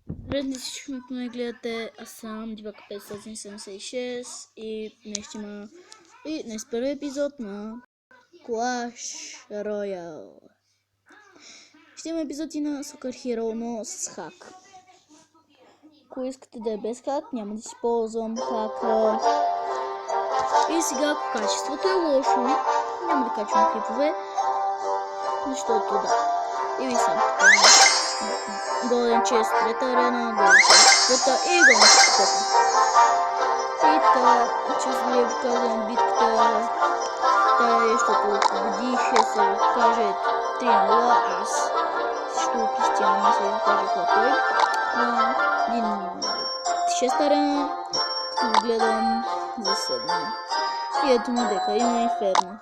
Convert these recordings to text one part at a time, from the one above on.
Вредни всички, които ме гледате, аз съм Дивака 576 и днес ще има първи епизод на Clash Royale. Ще има епизоди на Soccer Hero, но с хак. Ако искате да е без хак, няма да си ползвам хака. И сега, ако качеството е лошо, няма да качвам клипове, защото да. И ви съм така. Голден чест, трета арена, голден чест, трета и голден чест, трета. И така, често ли казвам битката, защото победих, се каже 3-0, аз също Кристиано се каже какво е. Един 6 арена, като го гледам за 7. И ето ми дека, има Инферно.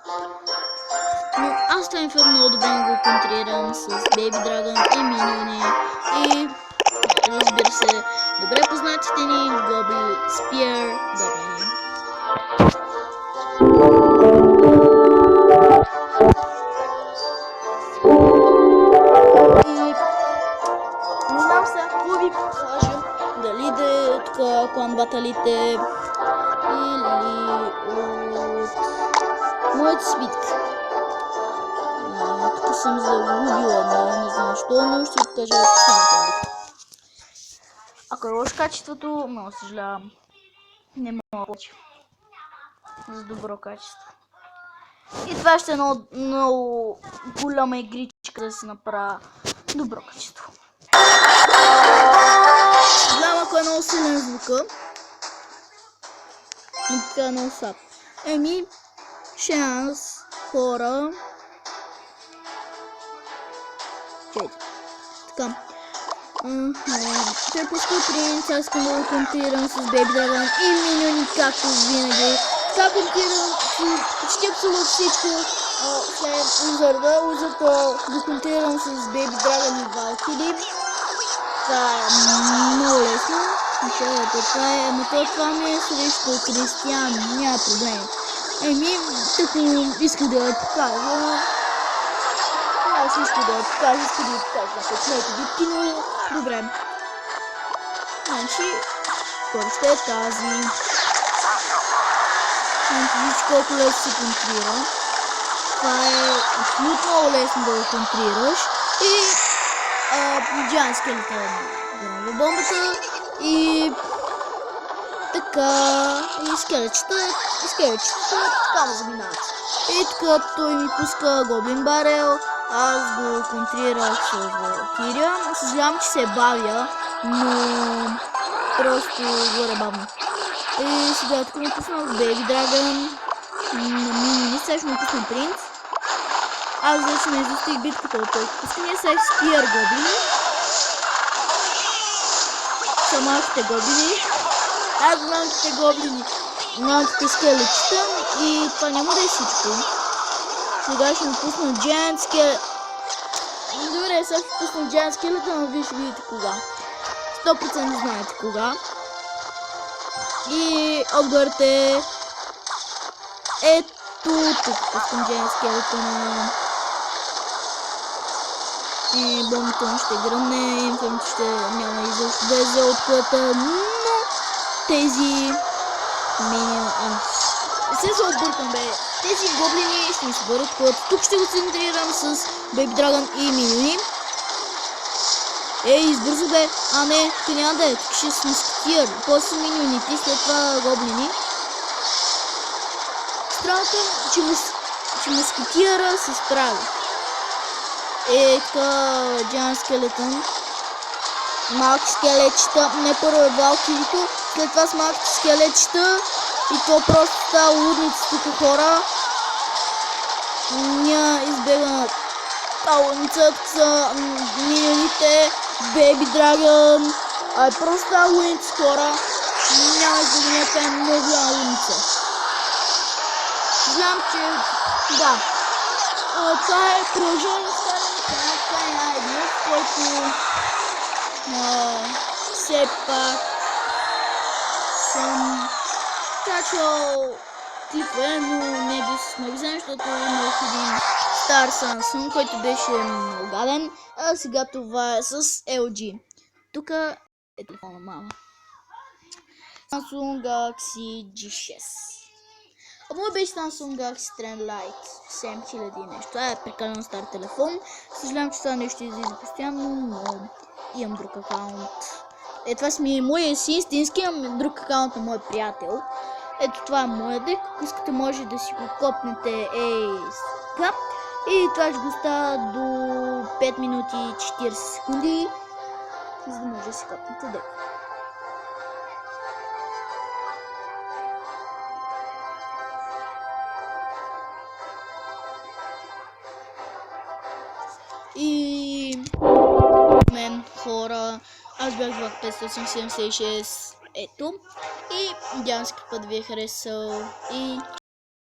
Но аз това Инферно много добре го контрирам с Baby Dragon и миньони и разбира се, добре познатите ни Goblin Spear гоблини. И не знам сега какво ви покажа, дали да е тук клан баталите или от моята свитка. Тук съм загубила, не знам защо, но ще ви кажа последната битка. Ако е лошо качеството, много съжалявам. Не мога повече. За добро качество. И това ще е много голяма игричка да си направя добро качество. Съжалявам, ако е много силен звука. Но така е много слаб. Шанс, хора. Така. Той пуска принц, аз искам да го контрирам с Baby Dragon и миньони, както винаги. Така контрирам почти абсолютно всичко след Узърда. Узърда го контрирам с Baby Dragon и Valkyrie. Това е много лесно. Това ми е срещу Кристиано, няма проблем. Тъкмо исках да я покажа. Аз искам да я покажа, на почнете битки, но добре. Значи, първо ще е тази. Вижте колко лесно се контрира. Това е абсолютно много лесно да го контрираш. И Giant Skeleton в бомбата. И така, и скелетчета така ме заминават. И така той ми пуска Гоблин Барел. Аз го контрирах с Valkyria. Съжалявам, че се бавя, но просто горе бавно. И сега тук ми пуснах Baby Dragon на мини, сега ще ми пусна принц. Аз вече не изостих битката от този. Пуска ми сега Spear гоблини. Са малките гоблини. Аз малките гоблини, малките скелетчета и това няма да е всичко. Сега ще ми пусна Giant Skeleton. Добре, сега ще пусна Giant Skeleton, но вие ще видите кога. 100% знаете кога. И отгоре е ето тук пускам Giant Skeleton. И бомбата му ще гръмне, инферното ще няма изобщо да е за откъта, но тези се объркам, бе. Тези гоблини ще ми се бъдат ход. Тук ще го центрирам с Baby Dragon и миньони. Избързо бе. Не, тук няма да е. Тук ще сме скитирали. После миньоните, след това гоблини. Странното е, че мускетиера се справи. Така, Giant Skeleton. Малки скелетчета. Не първо е Valkyrie, след това с малките скелетчета. И то просто става лудници тук, хора. Ня избегна лудница, като са миньоните, Baby Dragon. Просто става лудници, хора. Няма избегна, това е много голяма лудница. Знам, че да. Това е продължение старен канал. Това е най-днес, който все пак съм качвал клипове, но не без магазин, защото имах един стар Samsung, който беше много гаден, а сега това е с LG. Тук е телефона мама. Samsung Galaxy G6. Моят беше Samsung Galaxy Trend Lite 7000 нещо. Това е прекалено стар телефон. Съжалявам, че това нещо излиза постоянно, но имам друг акаунт. Това си моя истински, имам друг акаунт на мой приятел. Ето това е моя дек. Ако искате, може да си го копнете така. И това ще го става до 5 минути и 40 секунди, за да може да си копнете дек. И мен хора, аз бях в 576, ето. И надявам се, път ви е харесал и